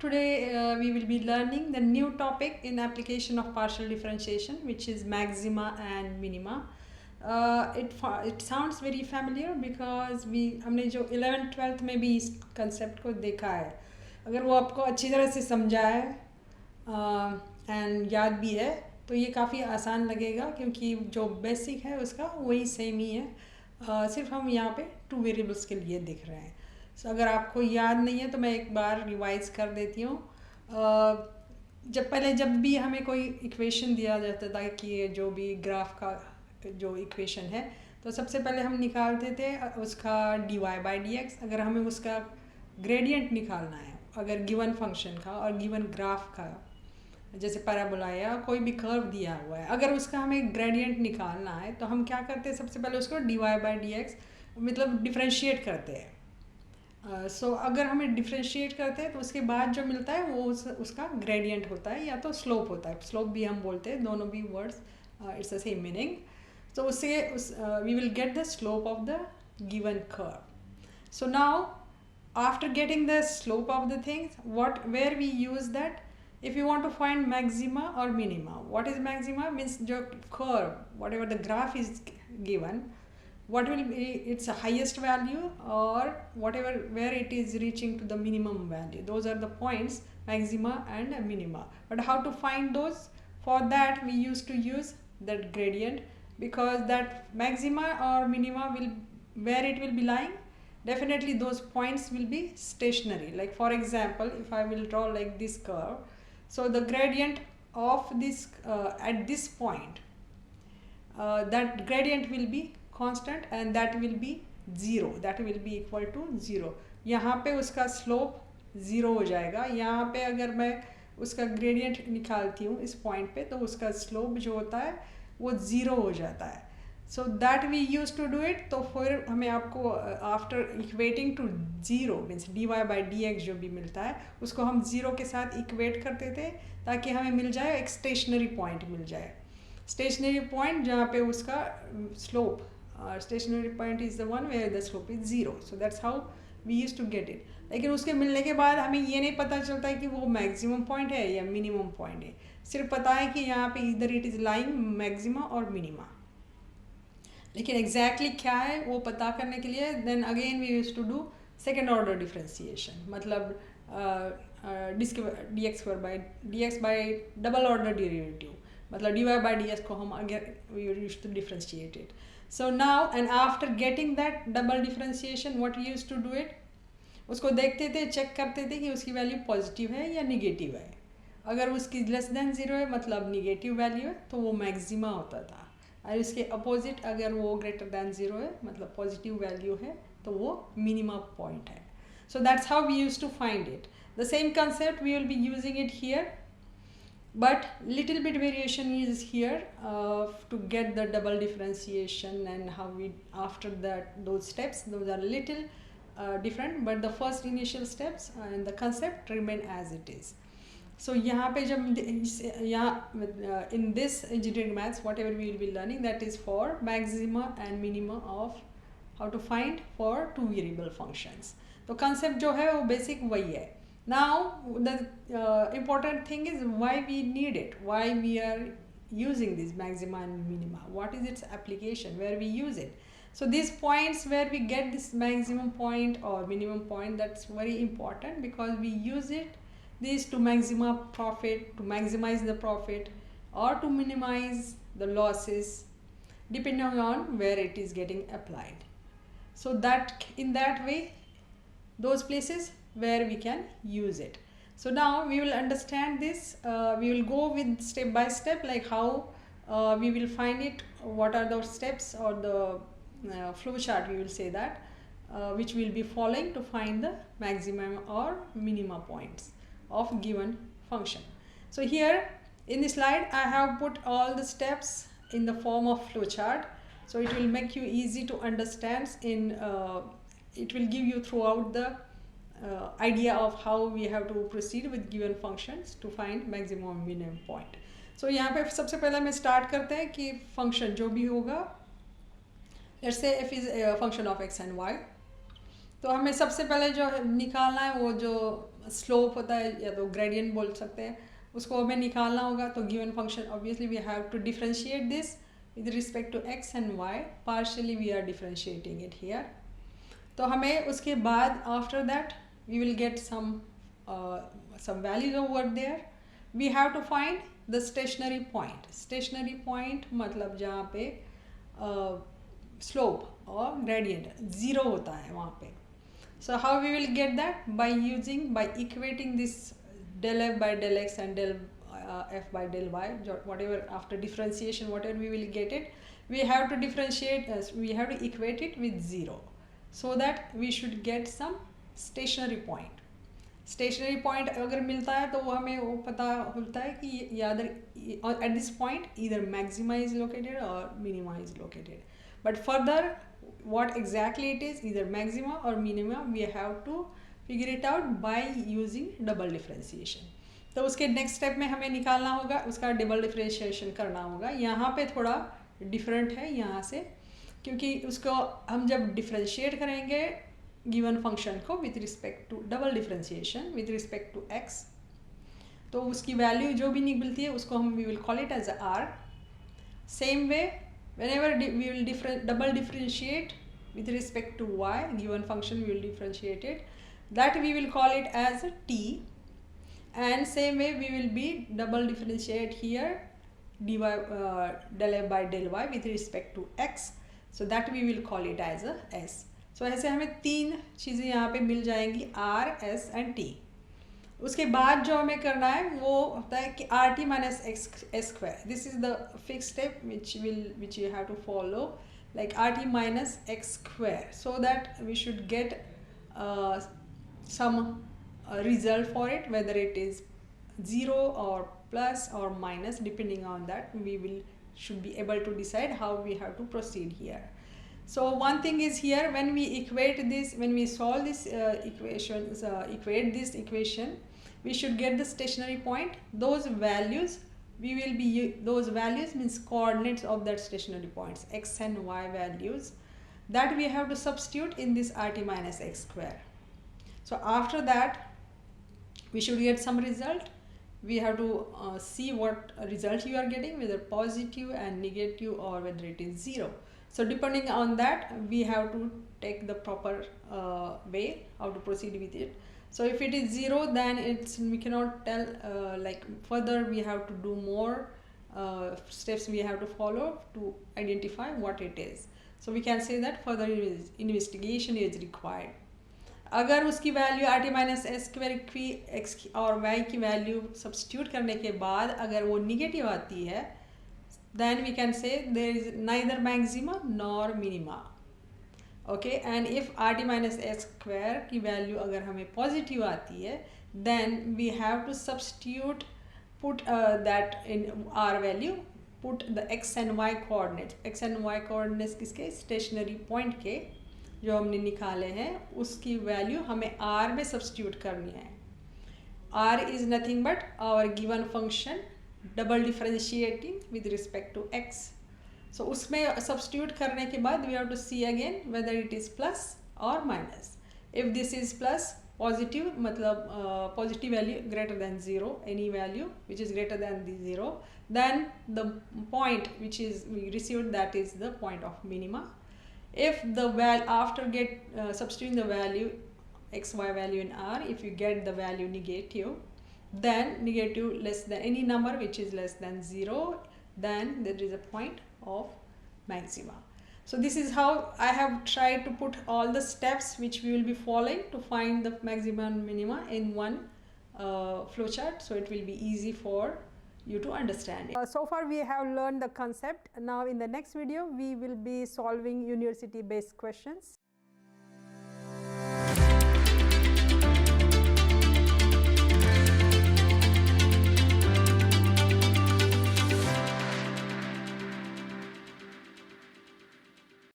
Today we will be learning the new topic in application of partial differentiation, which is maxima and minima. It sounds very familiar because हमने जो 11th 12th में भी इस concept को देखा है. अगर वो आपको अच्छी तरह से समझा है and याद भी है तो ये काफ़ी आसान लगेगा, क्योंकि जो बेसिक है उसका वही सेम ही है. सिर्फ हम यहाँ पे टू वेरिएबल्स के लिए दिख रहे हैं. सो अगर आपको याद नहीं है तो मैं एक बार रिवाइज कर देती हूँ. जब भी हमें कोई इक्वेशन दिया जाता था कि ये जो भी ग्राफ का जो इक्वेशन है, तो सबसे पहले हम निकालते थे उसका dy बाई डी एक्स. अगर हमें उसका ग्रेडियंट निकालना है, अगर गिवन फंक्शन का और गिवन ग्राफ का, जैसे पैराबोला या कोई भी कर्व दिया हुआ है, अगर उसका हमें ग्रेडियंट निकालना है तो हम क्या करते हैं, सबसे पहले उसको dy बाई डी एक्स मतलब डिफ्रेंशिएट करते हैं. सो अगर हमें डिफ्रेंशिएट करते हैं तो उसके बाद जो मिलता है वो उसका ग्रेडियंट होता है या तो स्लोप होता है. स्लोप भी हम बोलते हैं, दोनों भी words it's the same meaning. तो उससे we will get the slope of the given curve. So now after getting the slope of the things, where we use that, if you want to find maxima or minima. What is maxima? Means the curve, whatever the graph is given, what will be its highest value, or whatever where it is reaching to the minimum value. Those are the points, maxima and minima. But how to find those? For that we used to use that gradient, because that maxima or minima will, where it will be lying, definitely those points will be stationary. Like for example, if I will draw like this curve, so the gradient of this at this point, that gradient will be constant and that will be 0, that will be equal to 0. यहाँ पे उसका slope 0 हो जाएगा. यहाँ पे अगर मैं उसका gradient निकालती हूँ इस point पे, तो उसका slope जो होता है वो 0 हो जाता है. So that we used to do it. तो फिर हमें आपको after equating to 0 means dy by dx जो भी मिलता है उसको हम 0 के साथ equate करते थे, ताकि हमें मिल जाए एक stationary point मिल जाए. Stationary point जहाँ पे उसका slope, stationary point is the one where the slope is 0. So that's how we used to get it. लेकिन उसके मिलने के बाद हमें ये नहीं पता चलता है कि वो maximum point है या minimum point है. सिर्फ पता है कि यहाँ पे either it is lying maxima और minima. लेकिन एग्जैक्टली क्या है वो पता करने के लिए then again we use to do second order differentiation. मतलब d x by double order derivative, मतलब d y by d x को हम again we use to differentiate it. So now and after getting that double differentiation what we use to do it, उसको देखते थे, check करते थे कि उसकी वैल्यू पॉजिटिव है या निगेटिव है. अगर उसकी लेस देन 0 है मतलब निगेटिव वैल्यू है तो वो मैक्सिमा होता था, और इसके अपोजिट अगर वो ग्रेटर दैन 0 है मतलब पॉजिटिव वैल्यू है तो वो मिनिमम पॉइंट है. So that's how we use to find it. The same concept we will be using it here, but little bit variation is here to get the double differentiation, and how we after that those steps, those are little different, but the first initial steps and the concept remain as it is. So यहाँ पे जब यहाँ in this engineering maths whatever we will be learning, that is for maxima and minima of how to find for two variable functions. तो concept जो है वो basic वही है. Now the important thing is why we need it, why we are using this maxima and minima, what is its application, where we use it. So these points where we get this maximum point or minimum point, that's very important, because we use it this to to maximize the profit or to minimize the losses depending on where it is getting applied. So that in that way, those places where we can use it. So now we will understand this. We will go with step by step, like how we will find it, what are those steps, or the flow chart we will say that, which we will be following to find the maximum or minima points of given function. So here in this slide I have put all the steps in the form of flowchart, so it will make you easy to understand. It will give you throughout the idea of how we have to proceed with given functions to find maximum and minimum point. So यहाँ पे सबसे पहले मैं start करते हैं कि function जो भी होगा, let's say f is a function of x and y, तो हमें सबसे पहले जो निकालना है वो जो स्लोप होता है या तो ग्रेडियंट बोल सकते हैं, उसको हमें निकालना होगा. तो given function obviously we have to differentiate this with respect to x and y. Partially we are differentiating it here. तो हमें उसके बाद after that we will get some values over there. We have to find the stationary point. Stationary point मतलब जहाँ पे slope और gradient zero होता है वहाँ पे. So how we will get that? By equating this del f by del x and del f by del y, whatever after differentiation, whatever we will get it, we have to differentiate, we have to equate it with 0, so that we should get some stationary point. Stationary point अगर मिलता है तो वो हमें वो पता होता है कि whether at this point either maxima is located और minima is located. But further what exactly it is, either maxima or minima, we have to figure it out by using double differentiation. तो उसके next step में हमें निकालना होगा, उसका double differentiation करना होगा. यहाँ पे थोड़ा डिफरेंट है यहाँ से, क्योंकि उसको हम जब डिफरेंशिएट करेंगे गिवन फंक्शन को with respect to double differentiation with respect to x, तो उसकी वैल्यू जो भी निकलती है उसको हम we will call it as R. Same way whenever we will double differentiate with respect to y given function, we will differentiate it, that we will call it as a t. And same way we will be double differentiate here dy del f by del y with respect to x, so that we will call it as a s. So ऐसे हमें तीन चीज़ें यहाँ पे मिल जाएंगी, r, s and t. उसके बाद जो हमें करना है वो होता है कि R T minus x square. This is the fix step which you have to follow, like R T minus x square, so that we should get some result for it, whether it is 0 or plus or minus, depending on that we should be able to decide how we have to proceed here. So one thing is here, when we equate this, when we solve this equate this equation, we should get the stationary point. Those values those values means coordinates of that stationary points, x and y values, that we have to substitute in this rt minus x square. So after that we should get some result. We have to see what result you are getting, whether positive and negative or whether it is 0. So depending on that we have to take the proper way how to proceed with it. So if it is 0, then we cannot tell, like further we have to do more steps we have to follow to identify what it is. So we can say that further investigation is required. अगर उसकी value are T minus S square की x और Y की value substitute करने के बाद अगर वो निगेटिव आती है, then we can say there is neither maxima nor minima. Okay, and if rt minus s square की वैल्यू अगर हमें पॉजिटिव आती है, then we have to substitute, put that in r value, put the x and y coordinates. x and y coordinates किसके, stationary point के जो हमने निकाले हैं उसकी वैल्यू हमें r में सब्स्टिट्यूट करनी है. r is nothing but our given function double differentiating with respect to x. So उसमें सब्स्टिट्यूट करने के बाद we have to see again whether it is plus और minus. If this is plus positive मतलब positive value greater than 0, any value which is greater than the 0, then the point which is we received that is the point of minima. If the after get substituting the value x y value in r, if you get the value negative, then negative less than any number which is less than 0, then there is a point of maxima. So this is how I have tried to put all the steps which we will be following to find the maxima and minima in one flowchart, so it will be easy for you to understand it. So far we have learned the concept. Now in the next video we will be solving university based questions.